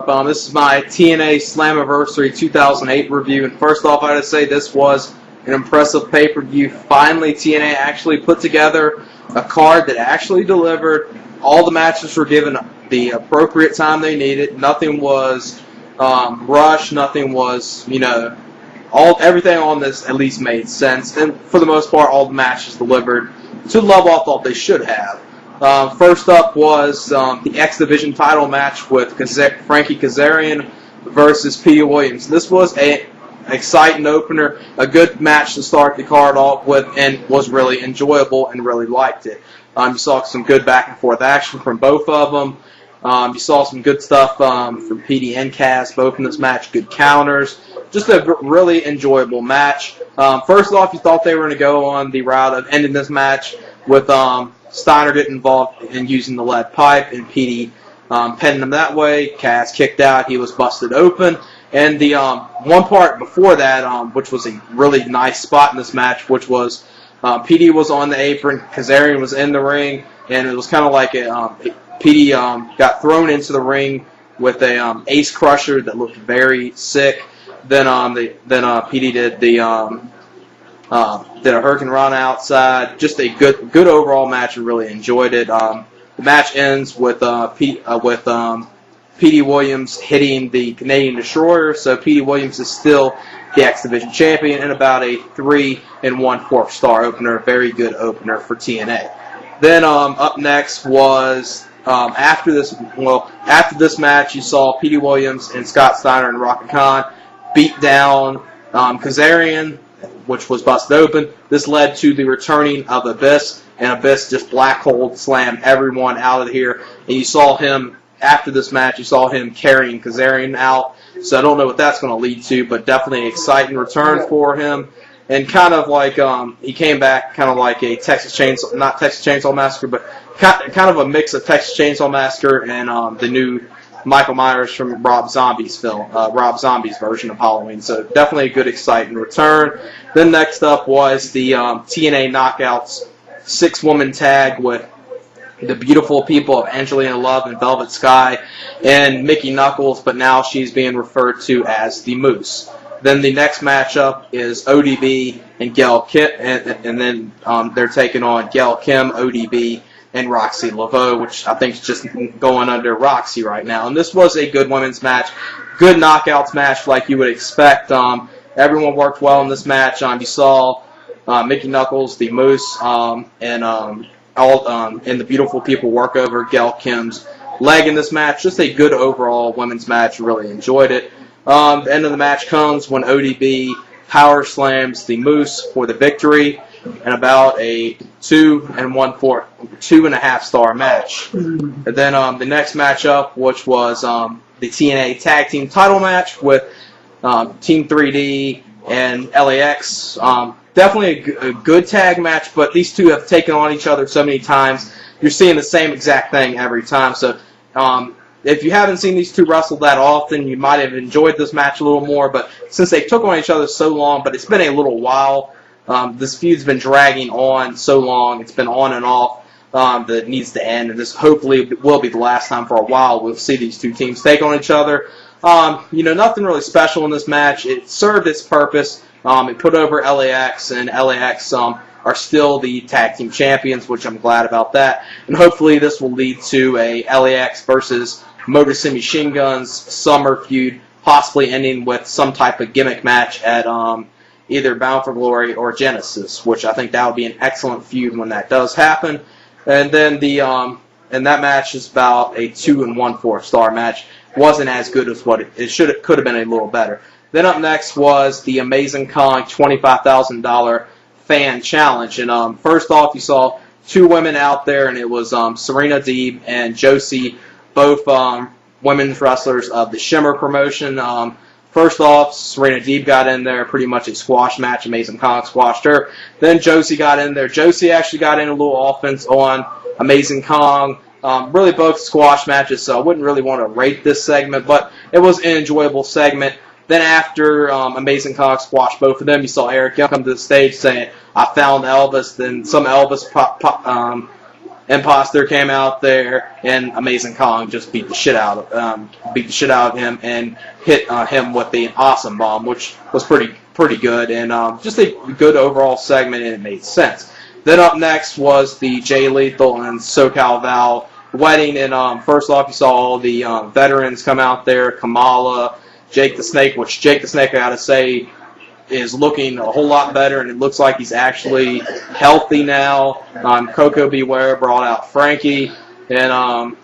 This is my TNA Slammiversary 2008 review, and first off, I gotta say this was an impressive pay-per-view. Finally, TNA actually put together a card that actually delivered. All the matches were given the appropriate time they needed. Nothing was rushed. Nothing was, everything on this at least made sense, and for the most part, all the matches delivered to the level I thought they should have. First up was the X Division title match with Frankie Kazarian versus Petey Williams. This was an exciting opener, a good match to start the card off with, and was really enjoyable and really liked it. You saw some good back and forth action from both of them. You saw some good stuff from Petey and Kaz, both in this match, good counters. Just a really enjoyable match. First off, you thought they were going to go on the route of ending this match with Steiner getting involved in using the lead pipe and Petey pinning him that way. Kaz kicked out. He was busted open. And the one part before that, which was a really nice spot in this match, which was Petey was on the apron, Kazarian was in the ring, and it was kind of like Petey got thrown into the ring with a ace crusher that looked very sick. Then Petey did did a Hurricane Run outside. Just a good overall match. I really enjoyed it. The match ends with Petey Williams hitting the Canadian Destroyer. So Petey Williams is still the X Division champion and about a 3 1/4 star opener. Very good opener for TNA. Then up next was after this match, you saw Petey Williams and Scott Steiner and Rocket Khan beat down Kazarian, which was busted open. This led to the returning of Abyss, and Abyss just black hole slammed everyone out of here. And you saw him, after this match, you saw him carrying Kazarian out. So I don't know what that's going to lead to, but definitely an exciting return for him. And kind of like, he came back kind of like a not Texas Chainsaw Massacre, but kind of a mix of Texas Chainsaw Massacre and the new Michael Myers from Rob Zombie's version of Halloween. So definitely a good, exciting return. Then next up was the TNA Knockouts 6-woman tag with the beautiful people of Angelina Love and Velvet Sky and Mickey Knuckles, but now she's being referred to as the Moose. Then the next matchup is ODB and Gail Kim, and then they're taking on Gail Kim, ODB, and Roxxi Laveau, which I think is just going under Roxxi right now. And this was a good women's match, good knockouts match like you would expect. Everyone worked well in this match. You saw Mickey Knuckles, the Moose, and the beautiful people work over Gail Kim's leg in this match. Just a good overall women's match. Really enjoyed it. The end of the match comes when ODB power slams the Moose for the victory, and about a 2 1/2 star match. And then the next matchup, which was the TNA Tag Team title match with Team 3D and LAX. Definitely a good tag match, but these two have taken on each other so many times. You're seeing the same exact thing every time. So if you haven't seen these two wrestle that often, you might have enjoyed this match a little more. But since they took on each other so long, but it's been a little while, this feud's been dragging on so long. It's been on and off that it needs to end. And this hopefully will be the last time for a while we'll see these two teams take on each other. Nothing really special in this match. It served its purpose. It put over LAX, and LAX are still the tag team champions, which I'm glad about that. And hopefully this will lead to a LAX versus Motor City Machine Guns summer feud, possibly ending with some type of gimmick match at either Bound for Glory or Genesis, which I think that would be an excellent feud when that does happen. And then and that match is about a 2 1/4 star match. Wasn't as good as what it could have been a little better. Then up next was the Amazing Kong $25,000 fan challenge. And first off, you saw two women out there, and it was Serena Deeb and Josie, both women's wrestlers of the Shimmer promotion. First off, Serena Deeb got in there, pretty much a squash match. Amazing Kong squashed her. Then Josie got in there. Josie actually got in a little offense on Amazing Kong. Really both squash matches, so I wouldn't really want to rate this segment, but it was an enjoyable segment. Then after Amazing Kong squashed both of them, you saw Eric Young come to the stage saying, "I found Elvis." Then some Elvis Imposter came out there, and Amazing Kong just beat the shit out of him and hit him with the awesome bomb, which was pretty good, and just a good overall segment, and it made sense. Then up next was the Jay Lethal and SoCal Val wedding, and first off, you saw all the veterans come out there, Kamala, Jake the Snake, which Jake the Snake, I gotta say, is looking a whole lot better, and it looks like he's actually healthy now. Coco Beware brought out Frankie, and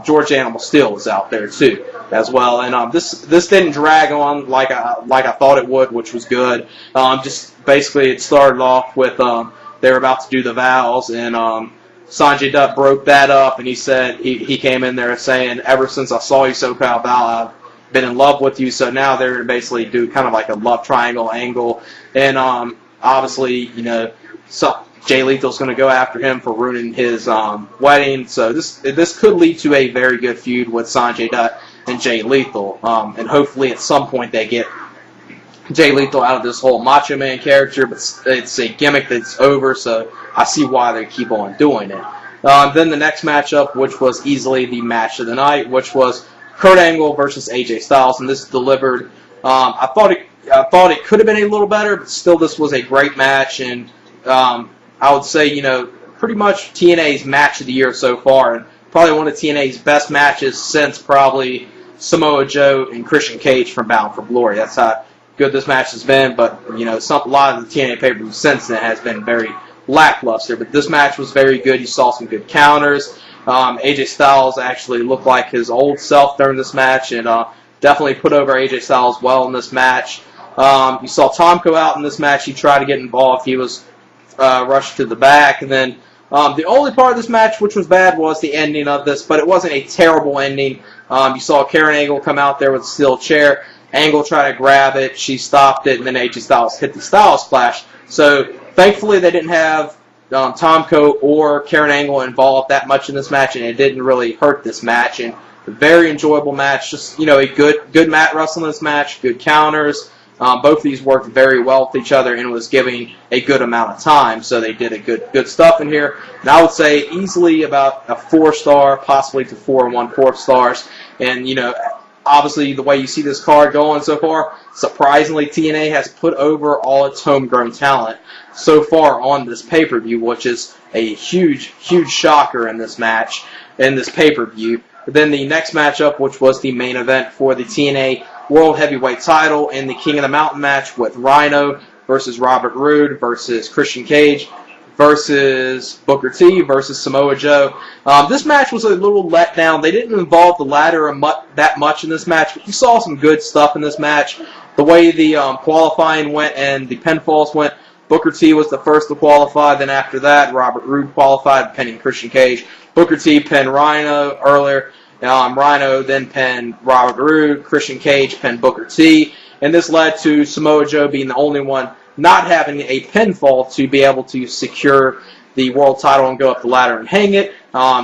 George Animal Steel was out there too as well. And this didn't drag on like I thought it would, which was good. Just basically it started off with they were about to do the vows, and Sanjay Dutt broke that up, and he said he came in there saying, "Ever since I saw you, SoCal Val, I've been in love with you." So now they're going to basically do kind of like a love triangle angle, and obviously, Jay Lethal's going to go after him for ruining his wedding. So this could lead to a very good feud with Sanjay Dutt and Jay Lethal, and hopefully at some point they get Jay Lethal out of this whole Macho Man character, but it's a gimmick that's over, so I see why they keep on doing it. Then the next matchup, which was easily the match of the night, which was Kurt Angle versus AJ Styles, and this delivered. I thought it could have been a little better, but still, this was a great match, and I would say, pretty much TNA's match of the year so far, and probably one of TNA's best matches since probably Samoa Joe and Christian Cage from Bound for Glory. That's how good this match has been, but a lot of the TNA pay-per-view since then has been very lackluster. But this match was very good. You saw some good counters. AJ Styles actually looked like his old self during this match, and definitely put over AJ Styles well in this match. You saw Tomko out in this match. He tried to get involved. He was rushed to the back. And then the only part of this match which was bad was the ending of this, but it wasn't a terrible ending. You saw Karen Angle come out there with a steel chair. Angle tried to grab it. She stopped it, and then AJ Styles hit the Styles Splash. So thankfully they didn't have Tomko or Karen Angle involved that much in this match, and it didn't really hurt this match. And a very enjoyable match. Just a good mat wrestling this match, good counters. Both of these worked very well with each other and was giving a good amount of time. So they did a good stuff in here. And I would say easily about a 4-star, possibly to 4 1/4 stars. And obviously, the way you see this card going so far, surprisingly, TNA has put over all its homegrown talent so far on this pay-per-view, which is a huge shocker in this match, in this pay-per-view. Then the next matchup, which was the main event for the TNA World Heavyweight title in the King of the Mountain match with Rhino versus Robert Roode versus Christian Cage versus Booker T versus Samoa Joe. This match was a little let down. They didn't involve the ladder that much in this match, but you saw some good stuff in this match. The way the qualifying went and the pinfalls went, Booker T was the first to qualify. Then after that, Robert Roode qualified, pinning Christian Cage. Booker T pinned Rhino earlier. Rhino then pinned Robert Roode. Christian Cage pinned Booker T. And this led to Samoa Joe being the only one not having a pinfall to be able to secure the world title and go up the ladder and hang it.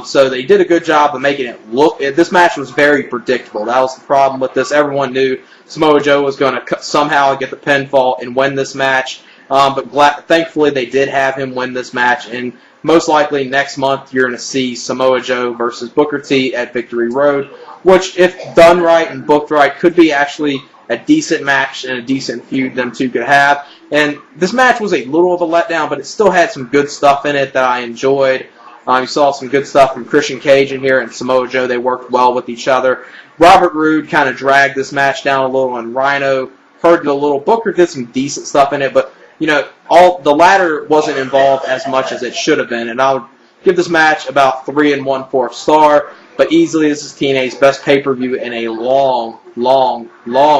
So they did a good job of making it look. This match was very predictable. That was the problem with this. Everyone knew Samoa Joe was going to somehow get the pinfall and win this match. But thankfully they did have him win this match. And most likely next month you're going to see Samoa Joe versus Booker T at Victory Road, which, if done right and booked right, could be actually a decent match and a decent feud them two could have. And this match was a little of a letdown, but it still had some good stuff in it that I enjoyed. You saw some good stuff from Christian Cage in here and Samoa Joe. They worked well with each other. Robert Roode kind of dragged this match down a little, and Rhino hurt it a little. Booker did some decent stuff in it, but the ladder wasn't involved as much as it should have been. And I would give this match about 3 1/4 star. But easily, this is TNA's best pay-per-view in a long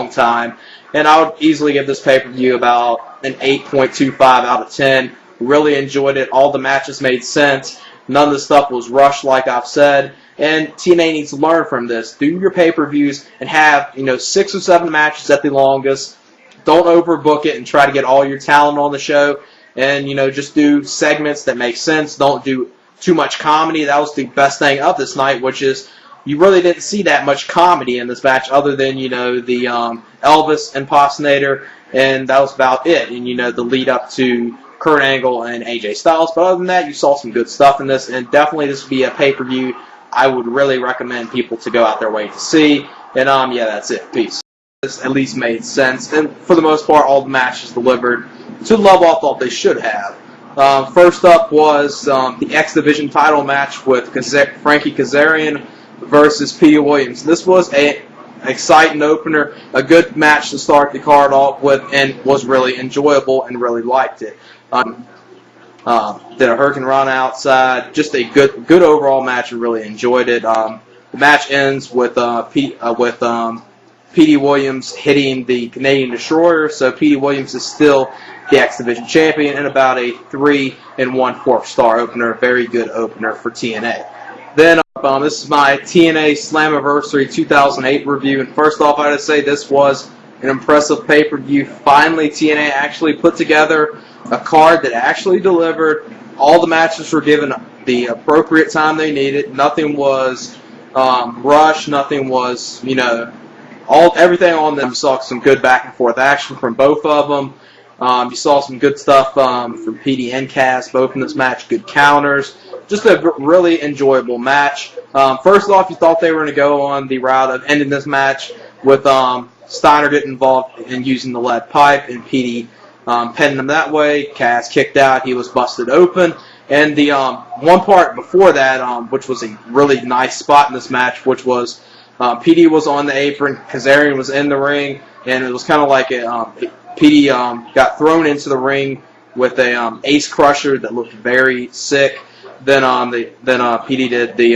time. And I would easily give this pay-per-view about an 8.25 out of 10. Really enjoyed it. All the matches made sense. None of the stuff was rushed, like I've said. And TNA needs to learn from this. Do your pay-per-views and have 6 or 7 matches at the longest. Don't overbook it and try to get all your talent on the show. And just do segments that make sense. Don't do too much comedy. That was the best thing of this night, which is you really didn't see that much comedy in this match other than, the Elvis impersonator, and that was about it. And, the lead up to Kurt Angle and AJ Styles. But other than that, you saw some good stuff in this, and definitely this would be a pay-per-view I would really recommend people to go out their way to see. And yeah, that's it. Peace. This at least made sense, and for the most part, all the matches delivered to the level I thought they should have. First up was the X Division title match with Frankie Kazarian versus Petey Williams. This was an exciting opener, a good match to start the card off with, and was really enjoyable and really liked it. Did a Hurricane Run outside, just a good overall match, and really enjoyed it. The match ends with Petey Williams hitting the Canadian Destroyer, so Petey Williams is still the X Division champion, and about a 3 1/4 star opener, very good opener for TNA. Then this is my TNA Slammiversary 2008 review, and first off, I gotta say this was an impressive pay-per-view. Finally, TNA actually put together a card that actually delivered. All the matches were given the appropriate time they needed. Nothing was rushed. Nothing was, everything on them. You saw some good back and forth action from both of them. You saw some good stuff from Petey and Cass, both in this match. Good counters. Just a really enjoyable match. First off, you thought they were going to go on the route of ending this match with Steiner getting involved in using the lead pipe, and Petey pinning him that way. Cass kicked out. He was busted open. And the one part before that, which was a really nice spot in this match, which was Petey was on the apron, Kazarian was in the ring, and it was kind of like Petey got thrown into the ring with a ace crusher that looked very sick. Then Petey did the